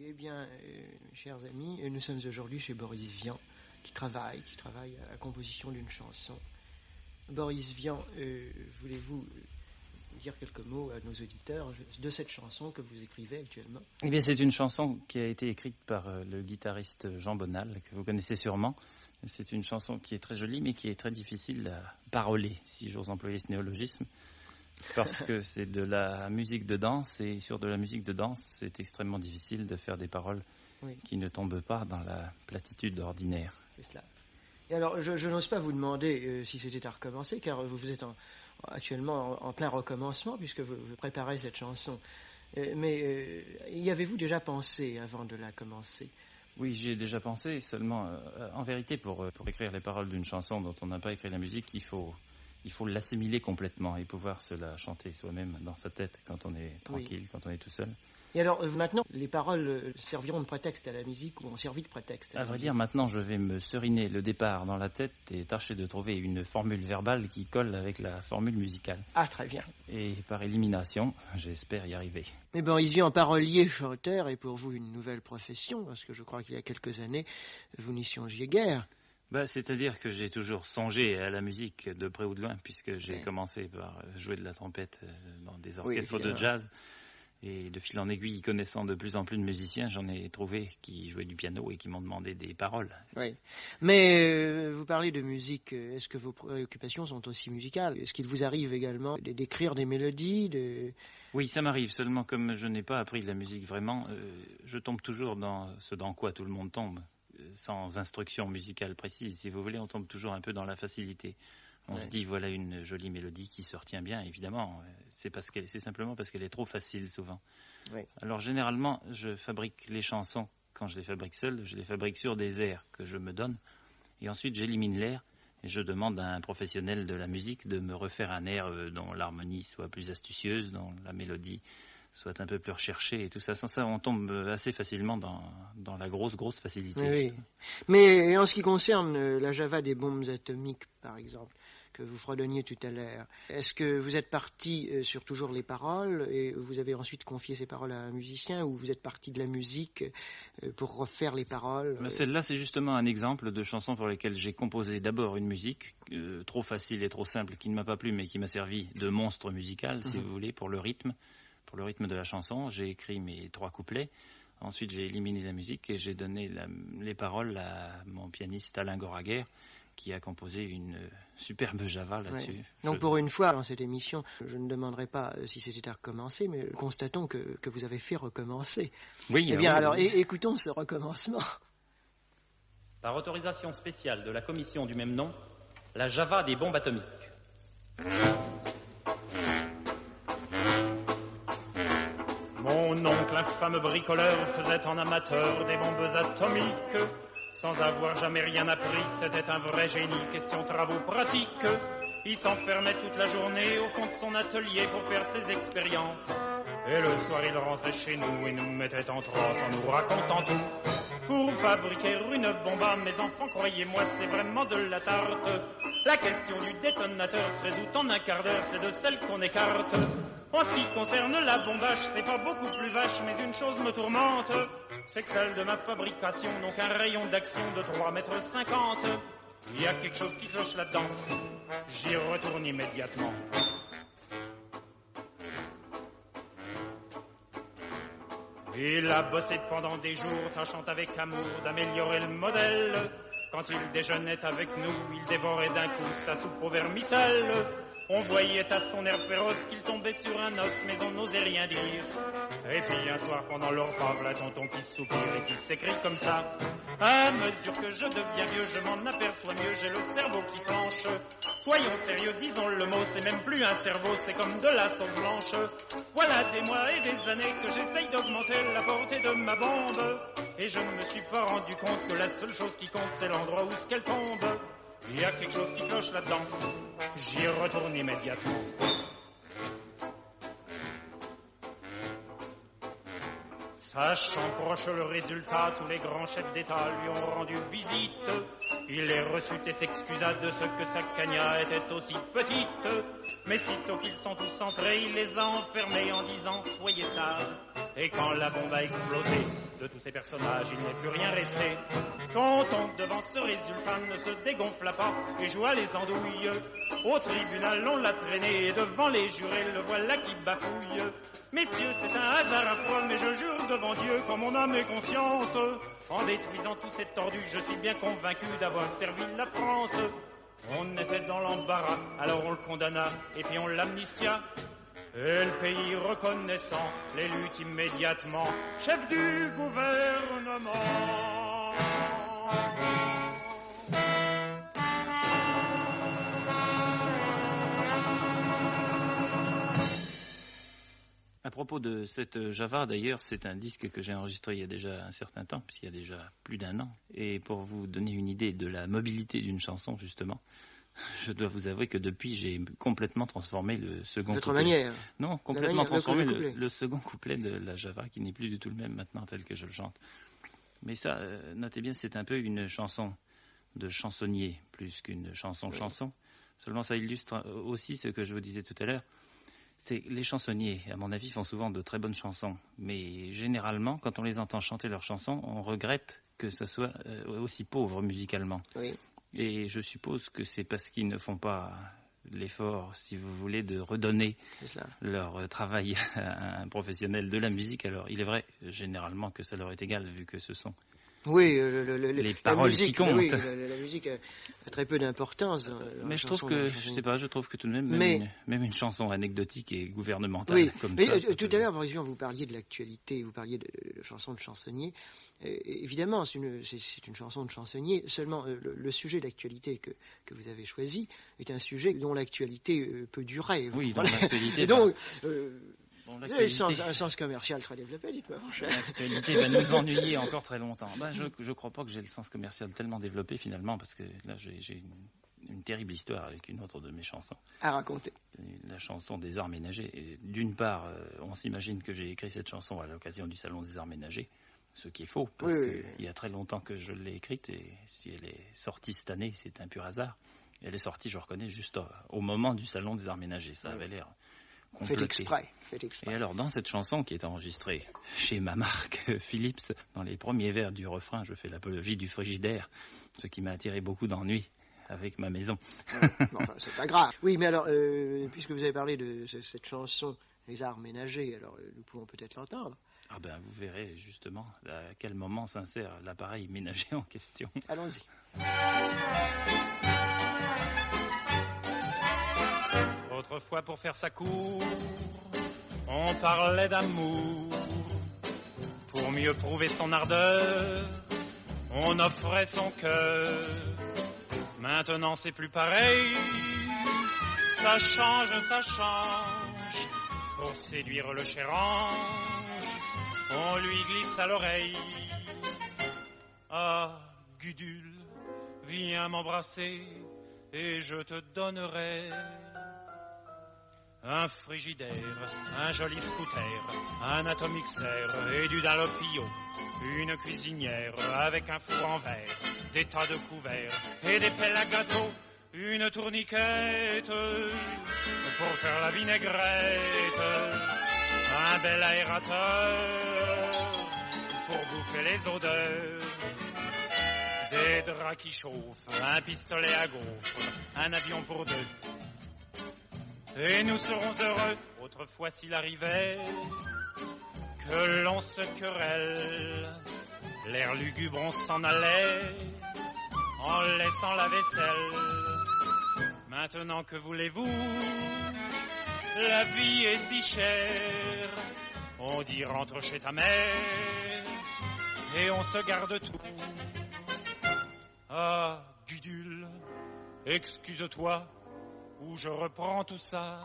Eh bien, chers amis, nous sommes aujourd'hui chez Boris Vian, qui travaille à la composition d'une chanson. Boris Vian, voulez-vous dire quelques mots à nos auditeurs de cette chanson que vous écrivez actuellement? Eh bien, c'est une chanson qui a été écrite par le guitariste Jean Bonal, que vous connaissez sûrement. C'est une chanson qui est très jolie, mais qui est très difficile à paroler, si j'ose employer ce néologisme, parce que c'est de la musique de danse, et sur de la musique de danse, c'est extrêmement difficile de faire des paroles qui ne tombent pas dans la platitude ordinaire. C'est cela. Et alors, je n'ose pas vous demander si c'était à recommencer, car vous êtes actuellement en plein recommencement, puisque vous préparez cette chanson. Mais y avez-vous déjà pensé avant de la commencer? Oui, j'y ai déjà pensé, seulement, en vérité, pour écrire les paroles d'une chanson dont on n'a pas écrit la musique, il faut l'assimiler complètement et pouvoir se la chanter soi-même dans sa tête quand on est tranquille, quand on est tout seul. Et alors, maintenant, les paroles serviront de prétexte à la musique ou ont servi de prétexte à la vrai musique? dire, maintenant, je vais me seriner le départ dans la tête et tâcher de trouver une formule verbale qui colle avec la formule musicale. Ah, très bien. Et par élimination, j'espère y arriver. Mais Boris Vian, parolier, chanteur, est pour vous une nouvelle profession, parce que je crois qu'il y a quelques années, vous n'y songiez guère. C'est-à-dire que j'ai toujours songé à la musique de près ou de loin, puisque j'ai commencé par jouer de la trompette dans des orchestres de jazz. Et de fil en aiguille, connaissant de plus en plus de musiciens, j'en ai trouvé qui jouaient du piano et qui m'ont demandé des paroles. Oui. Mais vous parlez de musique. Est-ce que vos préoccupations sont aussi musicales? Est-ce qu'il vous arrive également d'écrire des mélodies Oui, ça m'arrive. Seulement, comme je n'ai pas appris la musique vraiment, je tombe toujours dans ce dans quoi tout le monde tombe. Sans instruction musicale précise, si vous voulez, on tombe toujours un peu dans la facilité. On se dit, voilà une jolie mélodie qui se retient bien, évidemment. C'est simplement parce qu'elle est trop facile, souvent. Oui. Alors, généralement, je fabrique les chansons, quand je les fabrique seul, je les fabrique sur des airs que je me donne. Et ensuite, j'élimine l'air et je demande à un professionnel de la musique de me refaire un air dont l'harmonie soit plus astucieuse, dont la mélodie soit un peu plus recherchée et tout ça. Sans ça, on tombe assez facilement dans la grosse facilité. Oui. Mais en ce qui concerne la Java des bombes atomiques, par exemple, que vous fredonniez tout à l'heure, est-ce que vous êtes parti sur toujours les paroles et vous avez ensuite confié ces paroles à un musicien, ou vous êtes parti de la musique pour refaire les paroles? Celle-là, c'est justement un exemple de chanson pour lesquelles j'ai composé d'abord une musique trop facile et trop simple, qui ne m'a pas plu, mais qui m'a servi de monstre musical, si vous voulez, pour le rythme de la chanson. J'ai écrit mes 3 couplets. Ensuite, j'ai éliminé la musique et j'ai donné les paroles à mon pianiste Alain Goraguer, qui a composé une superbe Java là-dessus. Ouais. Donc pour une fois, dans cette émission, je ne demanderai pas si c'était à recommencer, mais constatons que vous avez fait recommencer. Oui. Eh bien, alors, écoutons ce recommencement. Par autorisation spéciale de la commission du même nom, la Java des bombes atomiques. Mon oncle, infâme bricoleur, faisait en amateur des bombes atomiques. Sans avoir jamais rien appris, c'était un vrai génie, question travaux pratiques. Il s'enfermait toute la journée au fond de son atelier pour faire ses expériences. Et le soir, il rentrait chez nous et nous mettait en transe en nous racontant tout. Pour fabriquer une bombe, mes enfants, croyez-moi, c'est vraiment de la tarte. La question du détonateur se résout en un quart d'heure, c'est de celle qu'on écarte. En ce qui concerne la bombage, c'est pas beaucoup plus vache, mais une chose me tourmente, c'est que celle de ma fabrication n'ont qu'un rayon d'action de 3,50 m. Il y a quelque chose qui cloche là-dedans, j'y retourne immédiatement. Il a bossé pendant des jours, tâchant avec amour d'améliorer le modèle. Quand il déjeunait avec nous, il dévorait d'un coup sa soupe au vermicelle. On voyait à son air féroce qu'il tombait sur un os, mais on n'osait rien dire. Et puis un soir pendant leur repas, la tonton qui soupire et qui s'écrie comme ça. À mesure que je deviens vieux, je m'en aperçois mieux, j'ai le cerveau qui planche. Soyons sérieux, disons le mot, c'est même plus un cerveau, c'est comme de la sauce blanche. Voilà des mois et des années que j'essaye d'augmenter la portée de ma bombe. Et je ne me suis pas rendu compte que la seule chose qui compte, c'est l'endroit où ce qu'elle tombe. Il y a quelque chose qui cloche là-dedans, j'y retourne immédiatement. Sachant proche le résultat, tous les grands chefs d'État lui ont rendu visite. Il les reçut et s'excusa de ce que sa cagna était aussi petite. Mais sitôt qu'ils sont tous entrés, il les a enfermés en disant « Soyez sages ». Et quand la bombe a explosé, de tous ces personnages, il n'est plus rien resté. Quand on, devant ce résultat, ne se dégonfla pas et joua les andouilles, au tribunal on l'a traîné et devant les jurés, le voilà qui bafouille. Messieurs, c'est un hasard affreux, mais je jure devant Dieu, comme mon âme et conscience, en détruisant tous ces tordus, je suis bien convaincu d'avoir servi la France. On était dans l'embarras, alors on le condamna, et puis on l'amnistia. Et le pays reconnaissant, l'élut immédiatement chef du gouvernement. À propos de cette Java, d'ailleurs, c'est un disque que j'ai enregistré il y a déjà un certain temps, puisqu'il y a déjà plus d'1 an. Et pour vous donner une idée de la mobilité d'une chanson, justement, je dois vous avouer que depuis, j'ai complètement transformé le second Votre couplet. manière. Non, complètement transformé le couplet. le second couplet de la Java, qui n'est plus du tout le même maintenant tel que je le chante. Mais ça, notez bien, c'est un peu une chanson de chansonnier, plus qu'une chanson-chanson. Seulement, ça illustre aussi ce que je vous disais tout à l'heure. C'est les chansonniers, à mon avis, font souvent de très bonnes chansons. Mais généralement, quand on les entend chanter leurs chansons, on regrette que ce soit aussi pauvre musicalement. Oui. Et je suppose que c'est parce qu'ils ne font pas l'effort, si vous voulez, de redonner leur travail à un professionnel de la musique. Alors, il est vrai, généralement, que ça leur est égal, vu que ce sont Oui, les paroles musique, qui comptent. Oui, la musique a très peu d'importance. Mais je trouve que, je sais pas, je trouve que tout de même, même une chanson anecdotique et gouvernementale oui, comme mais ça. Tout à l'heure, par exemple, vous parliez de l'actualité, vous parliez de chansons de chansonnier. Évidemment, c'est une chanson de chansonnier. Seulement, le sujet d'actualité que vous avez choisi est un sujet dont l'actualité peut durer. Oui, voilà. L'actualité. Et donc, bon, un sens commercial très développé, dites-moi, mon cher. L'actualité va nous ennuyer encore très longtemps. Je crois pas que j'ai le sens commercial tellement développé finalement, parce que là j'ai une terrible histoire avec une autre de mes chansons. À raconter. La chanson des arts ménagers. Et d'une part, on s'imagine que j'ai écrit cette chanson à l'occasion du Salon des arts ménagers, ce qui est faux, parce qu'il y a très longtemps que je l'ai écrite, et si elle est sortie cette année, c'est un pur hasard. Elle est sortie, je reconnais, juste au moment du Salon des arts ménagers. Ça avait l'air Fait exprès. Et alors, dans cette chanson qui est enregistrée chez ma marque Philips, dans les premiers vers du refrain, je fais l'apologie du frigidaire, ce qui m'a attiré beaucoup d'ennuis avec ma maison. Enfin, c'est pas grave. Oui, mais alors, puisque vous avez parlé de cette chanson, Les arts ménagers, alors nous pouvons peut-être l'entendre. Ah ben, vous verrez justement à quel moment s'insère l'appareil ménager en question. Allons-y. Autrefois, pour faire sa cour, on parlait d'amour. Pour mieux prouver son ardeur, on offrait son cœur. Maintenant, c'est plus pareil. Ça change, ça change. Pour séduire le cher ange, on lui glisse à l'oreille. Ah, Gudule, viens m'embrasser et je te donnerai un frigidaire, un joli scooter, un atomixer et du dalopio, une cuisinière avec un four en verre, des tas de couverts et des pelles à gâteau, une tourniquette pour faire la vinaigrette, un bel aérateur pour bouffer les odeurs, des draps qui chauffent, un pistolet à gaufres, un avion pour deux. Et nous serons heureux, autrefois s'il arrivait que l'on se querelle. L'air lugubre, on s'en allait en laissant la vaisselle. Maintenant, que voulez-vous? La vie est si chère. On dit rentre chez ta mère et on se garde tout. Ah, Gudule, excuse-toi, où je reprends tout ça.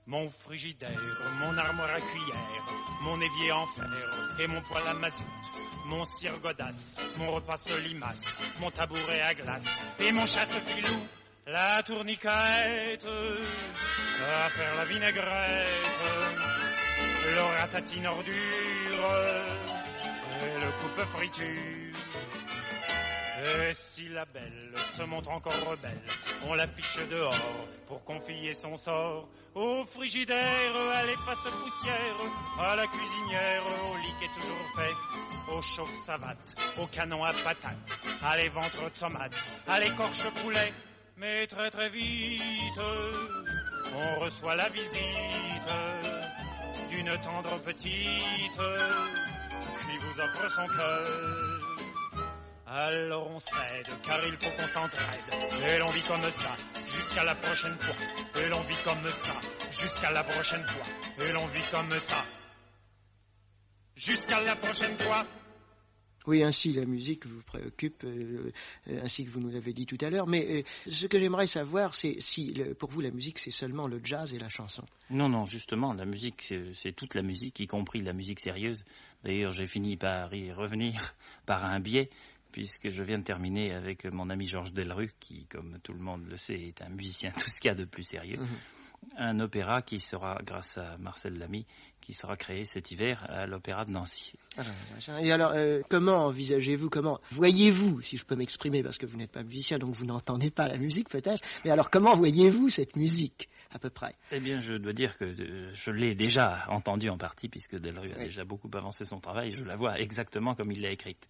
Mon frigidaire, mon armoire à cuillère, mon évier en fer et mon poêle à mazout, mon cire godasse, mon repas solimace, mon tabouret à glace et mon chasse-filou, la tourniquette à faire la vinaigrette, le ratatine ordure et le coupe friture. Et si la belle se montre encore rebelle, on l'affiche dehors pour confier son sort au frigidaire, à l'efface poussière, à la cuisinière, au lit qui est toujours fait, au chauffe-savate, au canon à patates, à les ventres de tomates, à l'écorche poulet. Mais très très vite, on reçoit la visite d'une tendre petite qui vous offre son cœur. Alors on cède, car il faut qu'on s'entraide. Et l'on vit comme ça, jusqu'à la prochaine fois. Et l'on vit comme ça, jusqu'à la prochaine fois. Et l'on vit comme ça, jusqu'à la prochaine fois. Oui, ainsi la musique vous préoccupe, ainsi que vous nous l'avez dit tout à l'heure. Mais ce que j'aimerais savoir, c'est si, pour vous, la musique, c'est seulement le jazz et la chanson. Non, justement, la musique, c'est toute la musique, y compris la musique sérieuse. D'ailleurs, j'ai fini par y revenir par un biais, puisque je viens de terminer avec mon ami Georges Delru, qui, comme tout le monde le sait, est un musicien tout ce qu'il y a de plus sérieux. Un opéra qui sera, grâce à Marcel Lamy, qui sera créé cet hiver à l'Opéra de Nancy. Et alors, comment envisagez-vous, comment voyez-vous, si je peux m'exprimer, parce que vous n'êtes pas musicien, donc vous n'entendez pas la musique peut-être, mais alors comment voyez-vous cette musique, à peu près? Eh bien, je dois dire que je l'ai déjà entendue en partie, puisque Delru a déjà beaucoup avancé son travail, je la vois exactement comme il l'a écrite.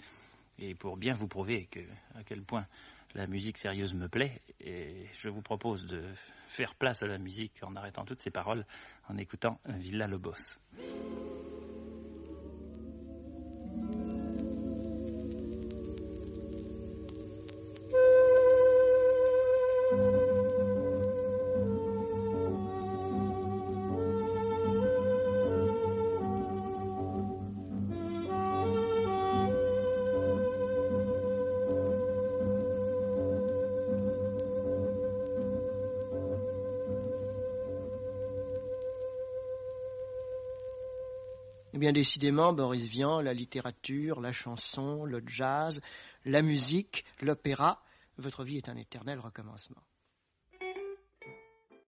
Et pour bien vous prouver à quel point la musique sérieuse me plaît, et je vous propose de faire place à la musique en arrêtant toutes ces paroles, en écoutant Villa Lobos. Eh bien, décidément, Boris Vian, la littérature, la chanson, le jazz, la musique, l'opéra, votre vie est un éternel recommencement.